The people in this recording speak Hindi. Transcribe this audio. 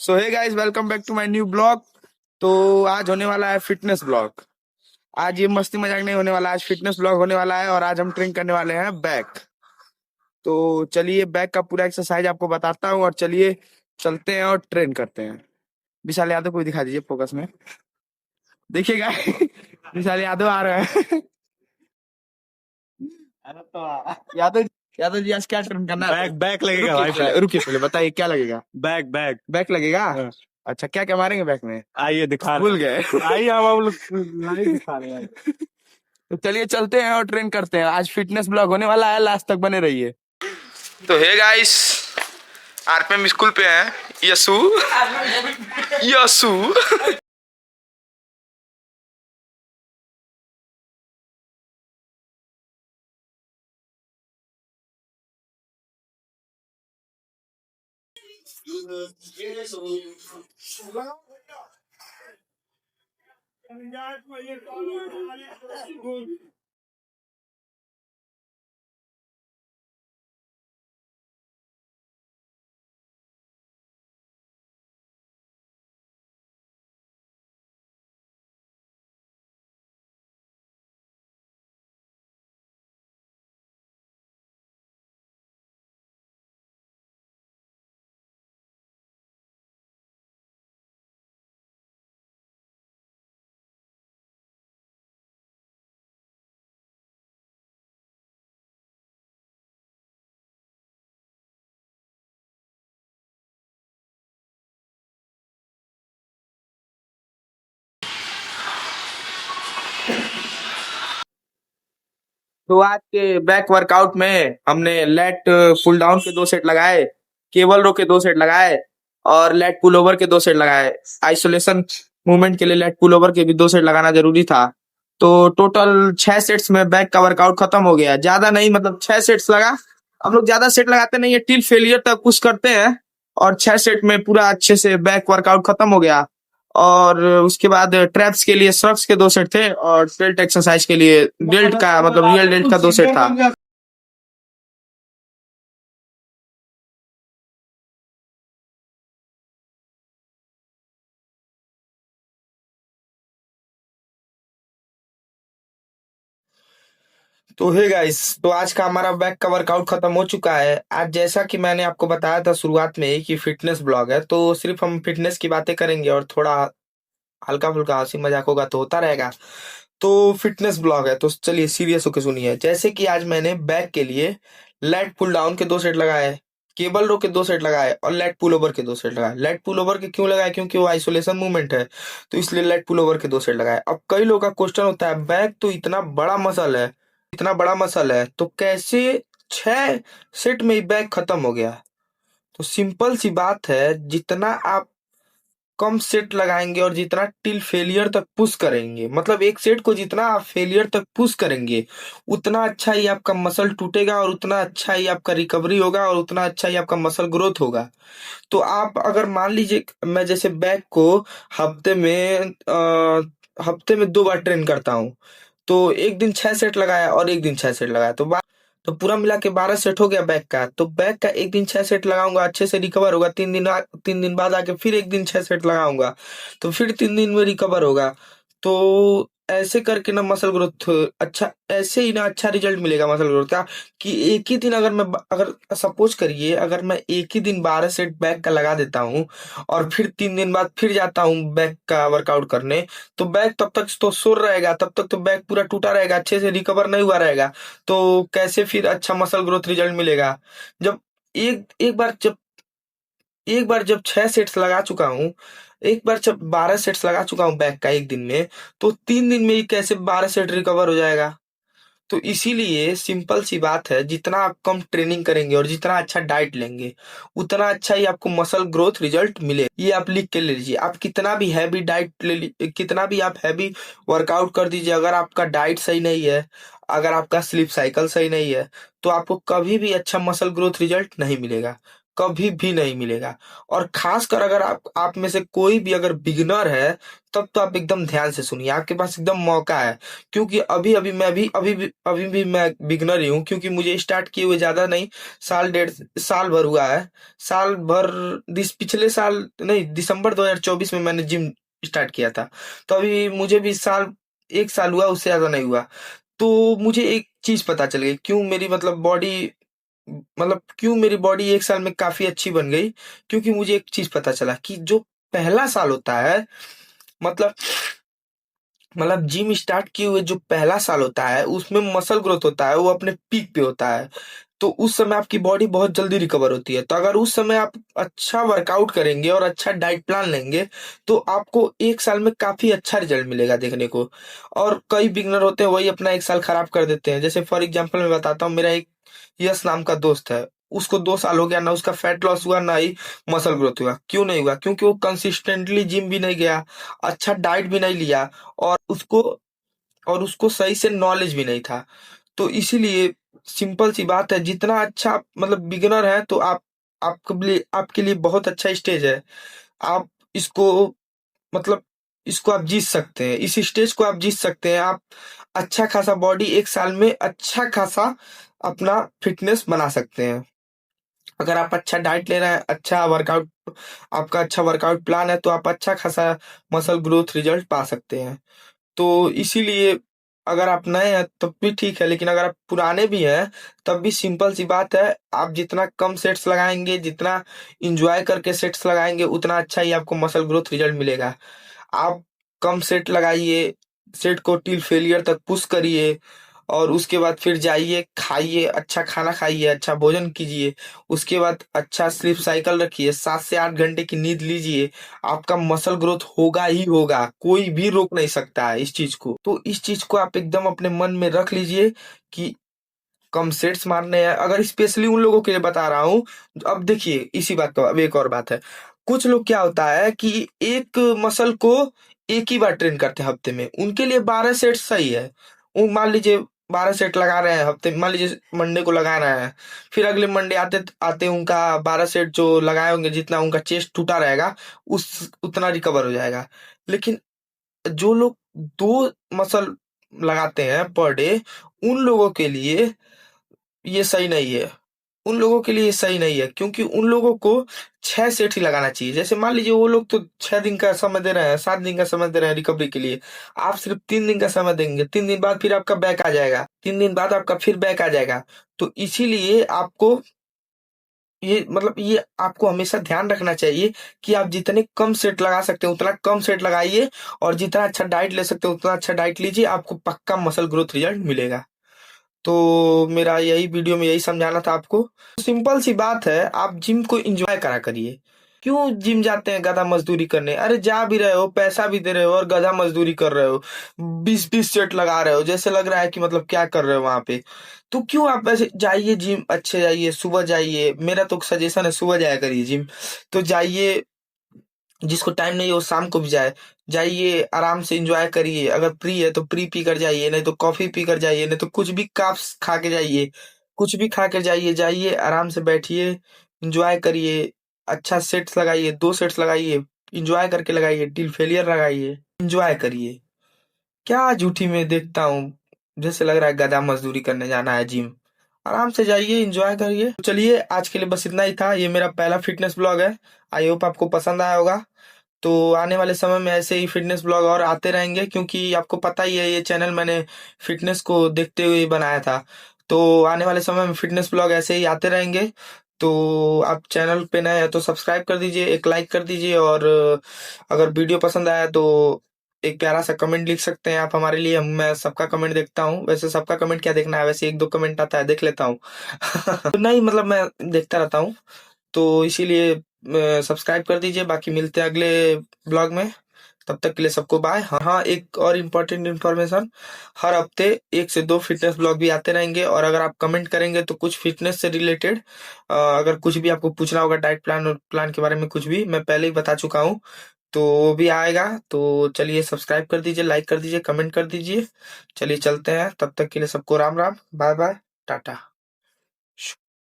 So hey guys, welcome back to my new blog. तो आज होने वाला है फिटनेस ब्लॉग। आज ये मस्ती मजाक नहीं होने वाला, आज फिटनेस ब्लॉग होने वाला है और आज हम ट्रेन करने वाले हैं बैक। तो चलिए बैक का पूरा एक्सरसाइज आपको बताता हूँ और चलिए चलते हैं और ट्रेन करते हैं। विशाल यादव को भी दिखा दीजिए फोकस में, देखिएगा। विशाल यादव आ रहा है। यादव यादव जी, आज क्या ट्रेन करना है? बैक बैक लगेगा भाई। रुकिए पहले बताइए क्या लगेगा। बैक बैक बैक लगेगा। हाँ। अच्छा, क्या क्या मारेंगे बैक में? आइए दिखा भूल गए। आइए हम लोग लाइव दिखा रहे हैं। तो चलिए चलते हैं और ट्रेन करते हैं। आज फिटनेस ब्लॉग होने वाला है, लास्ट तक बने रहिए। तो हे गाइस, आरपीएम स्कूल पे हैं। यसु यसु। तो आज के बैक वर्कआउट में हमने लेट पुल डाउन के 2 सेट लगाए, केबल रो के 2 सेट लगाए और लेट पुल ओवर के 2 सेट लगाए। आइसोलेशन मूवमेंट के लिए लेट पुल ओवर के भी 2 सेट लगाना जरूरी था। तो टोटल 6 सेट्स में बैक का वर्कआउट खत्म हो गया। ज्यादा नहीं, मतलब 6 सेट्स लगा। हम लोग ज्यादा सेट लगाते नहीं है, टिल फेलियर तक पुश करते हैं और 6 सेट में पूरा अच्छे से बैक वर्कआउट खत्म हो गया। और उसके बाद ट्रैप्स के लिए श्रग्स के 2 सेट थे और डेल्ट एक्सरसाइज के लिए डेल्ट का, मतलब रियल डेल्ट का 2 सेट था। तो हे गाइस, तो आज का हमारा बैक का वर्कआउट खत्म हो चुका है। आज जैसा कि मैंने आपको बताया था शुरुआत में ही कि फिटनेस ब्लॉग है, तो सिर्फ हम फिटनेस की बातें करेंगे और थोड़ा हल्का फुल्का हंसी मजाक होगा तो होता रहेगा। तो फिटनेस ब्लॉग है तो चलिए सीरियस होकर सुनिए। जैसे कि आज मैंने बैक के लिए लेट पुल डाउन के 2 सेट लगाए, केबल रो के 2 सेट लगाए और लेट पुल ओवर के 2 सेट लगाए। लेट पुल ओवर के क्यों लगाए? क्योंकि वो आइसोलेशन मूवमेंट है, तो इसलिए लेट पुल ओवर के 2 सेट लगाए। अब कई लोगों का क्वेश्चन होता है, बैक तो इतना बड़ा मसल है, इतना बड़ा मसल है, तो कैसे 6 सेट में ही बैक खत्म हो गया? तो सिंपल सी बात है, जितना आप कम सेट लगाएंगे और जितना टिल फेलियर तक पुश करेंगे, मतलब एक सेट को जितना आप फेलियर तक पुश करेंगे, उतना अच्छा ही आपका मसल टूटेगा और उतना अच्छा ही आपका रिकवरी होगा और उतना अच्छा ही आपका मसल ग्रोथ होगा। तो आप अगर मान लीजिए, मैं जैसे बैक को हफ्ते में हफ्ते में 2 बार ट्रेन करता हूँ, तो एक दिन 6 सेट लगाया और एक दिन 6 सेट लगाया, तो पूरा मिला के 12 सेट हो गया बैक का। तो बैक का एक दिन 6 सेट लगाऊंगा, अच्छे से रिकवर होगा। 3 दिन बाद आके फिर एक दिन 6 सेट लगाऊंगा, तो फिर 3 दिन में रिकवर होगा। तो ऐसे करके ना मसल ग्रोथ अच्छा, ऐसे ही ना अच्छा रिजल्ट मिलेगा मसल ग्रोथ का। कि एक ही दिन अगर सपोज करिए, अगर मैं एक ही दिन 12 सेट बैक का लगा देता हूँ और फिर 3 दिन बाद फिर जाता हूँ बैक का वर्कआउट करने, तो बैक तब तक तो सोर रहेगा, तब तक तो बैक पूरा टूटा रहेगा, अच्छे से रिकवर नहीं हुआ रहेगा। तो कैसे फिर अच्छा मसल ग्रोथ रिजल्ट मिलेगा? जब एक एक बार जब 6 सेट्स लगा चुका हूँ, एक बार जब 12 सेट्स लगा चुका हूँ बैक का एक दिन में, तो 3 दिन में ही कैसे 12 सेट रिकवर हो जाएगा? तो इसीलिए सिंपल सी बात है, जितना आप कम ट्रेनिंग करेंगे और जितना अच्छा डाइट लेंगे, उतना अच्छा ही आपको मसल ग्रोथ रिजल्ट मिले। ये आप लिख के ले लीजिए। आप कितना भी हैवी डाइट कितना भी आप हैवी वर्कआउट कर दीजिए, अगर आपका डाइट सही नहीं है, अगर आपका स्लीप साइकिल सही नहीं है, तो आपको कभी भी अच्छा मसल ग्रोथ रिजल्ट नहीं मिलेगा। कभी भी नहीं मिलेगा। और खासकर अगर आप में से कोई भी अगर बिगिनर है, तब तो आप एकदम ध्यान से सुनिए, आपके पास एकदम मौका है। क्योंकि अभी भी मैं बिगिनर ही हूँ, क्योंकि मुझे स्टार्ट किए हुए ज्यादा नहीं, साल डेढ़ साल भर हुआ है। साल भर पिछले साल नहीं, दिसंबर 2024 में मैंने जिम स्टार्ट किया था। तो अभी मुझे भी एक साल हुआ, उससे ज्यादा नहीं हुआ। तो मुझे एक चीज पता चल गई, क्यों मेरी बॉडी एक साल में काफी अच्छी बन गई। क्योंकि मुझे एक चीज पता चला कि जो पहला साल होता है, मतलब जिम स्टार्ट किए हुए जो पहला साल होता है, उसमें मसल ग्रोथ होता है, वो अपने पीक पे होता है। तो उस समय आपकी बॉडी बहुत जल्दी रिकवर होती है। तो अगर उस समय आप अच्छा वर्कआउट करेंगे और अच्छा डाइट प्लान लेंगे, तो आपको एक साल में काफी अच्छा रिजल्ट मिलेगा देखने को। और कई बिगनर होते हैं, वही अपना एक साल खराब कर देते हैं। जैसे फॉर एग्जाम्पल मैं बताता हूँ, मेरा एक यश नाम का दोस्त है, उसको 2 साल हो गया, ना उसका फैट लॉस हुआ, ना ही मसल ग्रोथ हुआ। क्यों नहीं हुआ? क्योंकि वो कंसिस्टेंटली जिम भी नहीं गया, अच्छा डाइट भी नहीं लिया, और उसको सही से नॉलेज भी नहीं था। तो इसीलिए सिंपल सी बात है, जितना अच्छा बिगिनर है, तो आपके लिए बहुत अच्छा स्टेज है। आप इसको मतलब इसको आप जीत सकते हैं, इस स्टेज को आप जीत सकते हैं। आप अच्छा खासा बॉडी एक साल में अच्छा खासा अपना फिटनेस बना सकते हैं। अगर आप अच्छा डाइट ले रहे हैं, आपका अच्छा वर्कआउट प्लान है, तो आप अच्छा खासा मसल ग्रोथ रिजल्ट पा सकते हैं। तो इसीलिए अगर आप नए हैं तब भी ठीक है, लेकिन अगर आप पुराने भी हैं, तब भी सिंपल सी बात है, आप जितना कम सेट्स लगाएंगे, जितना इंजॉय करके सेट्स लगाएंगे, उतना अच्छा ही आपको मसल ग्रोथ रिजल्ट मिलेगा। आप कम सेट लगाइए, सेट को टिल फेलियर तक पुश करिए, और उसके बाद फिर जाइए, खाइए, अच्छा खाना खाइए, अच्छा भोजन कीजिए। उसके बाद अच्छा स्लीप साइकिल रखिए, 7 से 8 घंटे की नींद लीजिए। आपका मसल ग्रोथ होगा ही होगा, कोई भी रोक नहीं सकता है इस चीज को। तो इस चीज को आप एकदम अपने मन में रख लीजिए कि कम सेट्स मारने हैं। अगर स्पेशली उन लोगों के लिए बता रहा हूँ, अब देखिए, इसी बात का अब एक और बात है। कुछ लोग क्या होता है कि एक मसल को एक ही बार ट्रेन करते हैं हफ्ते में, उनके लिए 12 सेट सही है। वो मान लीजिए 12 सेट लगा रहे हैं हफ्ते में, मान लीजिए मंडे को लगा रहे हैं, फिर अगले मंडे आते आते उनका 12 सेट जो लगाए होंगे, जितना उनका चेस्ट टूटा रहेगा, उस उतना रिकवर हो जाएगा। लेकिन जो लोग 2 मसल लगाते हैं पर डे, उन लोगों के लिए ये सही नहीं है। उन लोगों के लिए ये सही नहीं है, क्योंकि उन लोगों को 6 सेट ही लगाना चाहिए। जैसे मान लीजिए वो लोग तो 6 दिन का समय दे रहे हैं, 7 दिन का समय दे रहे हैं रिकवरी के लिए, आप सिर्फ 3 दिन का समय देंगे, 3 दिन बाद फिर आपका बैक आ जाएगा, 3 दिन बाद आपका फिर बैक आ जाएगा। तो इसीलिए ये आपको हमेशा ध्यान रखना चाहिए कि आप जितने कम सेट लगा सकते हैं उतना कम सेट लगाइए, और जितना अच्छा डाइट ले सकते हैं उतना अच्छा डाइट लीजिए, आपको पक्का मसल ग्रोथ रिजल्ट मिलेगा। तो मेरा यही वीडियो में यही समझाना था आपको। सिंपल सी बात है, आप जिम को एंजॉय करा करिए। क्यों जिम जाते हैं गधा मजदूरी करने? अरे जा भी रहे हो, पैसा भी दे रहे हो, और गधा मजदूरी कर रहे हो, 20-20 सेट लगा रहे हो, जैसे लग रहा है कि क्या कर रहे हो वहां पे। तो क्यों आप ऐसे जाइए जिम, अच्छे जाइए, सुबह जाइए। मेरा तो सजेशन है, सुबह जाया करिए जिम। तो जाइए, जिसको टाइम नहीं है वो शाम को भी जाइए, आराम से एंजॉय करिए। अगर प्री है तो प्री पी कर जाइए, नहीं तो कॉफी पी कर जाइए, नहीं तो कुछ भी काप्स खा के जाइए। कुछ भी खा कर जाइए, जाइए आराम से बैठिए, एंजॉय करिए। अच्छा सेट्स लगाइए, 2 सेट्स लगाइए, एंजॉय करके लगाइए, टिल फेलियर लगाइए, एंजॉय करिए। क्या झूठी में देखता हूँ, जैसे लग रहा है गधा मजदूरी करने जाना है जिम। आराम से जाइए, एंजॉय करिए। तो चलिए, आज के लिए बस इतना ही था। ये मेरा पहला फिटनेस ब्लॉग है। आई होप आपको पसंद आया होगा। तो आने वाले समय में ऐसे ही फिटनेस ब्लॉग और आते रहेंगे, क्योंकि आपको पता ही है ये चैनल मैंने फिटनेस को देखते हुए ही बनाया था। तो आने वाले समय में फिटनेस ब्लॉग ऐसे ही आते रहेंगे। तो आप चैनल पे नए हैं तो सब्सक्राइब कर दीजिए, एक लाइक कर दीजिए, और अगर वीडियो पसंद आया तो एक प्यारा सा कमेंट लिख सकते हैं आप हमारे लिए। मैं सबका कमेंट देखता हूँ, वैसे सबका कमेंट क्या देखना है, वैसे 1-2 कमेंट आता है, देख लेता हूँ। तो नहीं, मैं देखता रहता हूँ। तो इसीलिए सब्सक्राइब कर दीजिए। बाकी मिलते हैं अगले ब्लॉग में, तब तक के लिए सबको बाय। हाँ हाँ, एक और इम्पोर्टेंट इन्फॉर्मेशन, हर हफ्ते 1 से 2 फिटनेस ब्लॉग भी आते रहेंगे। और अगर आप कमेंट करेंगे तो कुछ फिटनेस से रिलेटेड, अगर कुछ भी आपको पूछना होगा, डाइट प्लान और प्लान के बारे में, कुछ भी मैं पहले ही बता चुका हूँ, तो वो भी आएगा। तो चलिए, सब्सक्राइब कर दीजिए, लाइक कर दीजिए, कमेंट कर दीजिए। चलिए चलते हैं, तब तक के लिए सबको राम राम, बाय बाय, टाटा।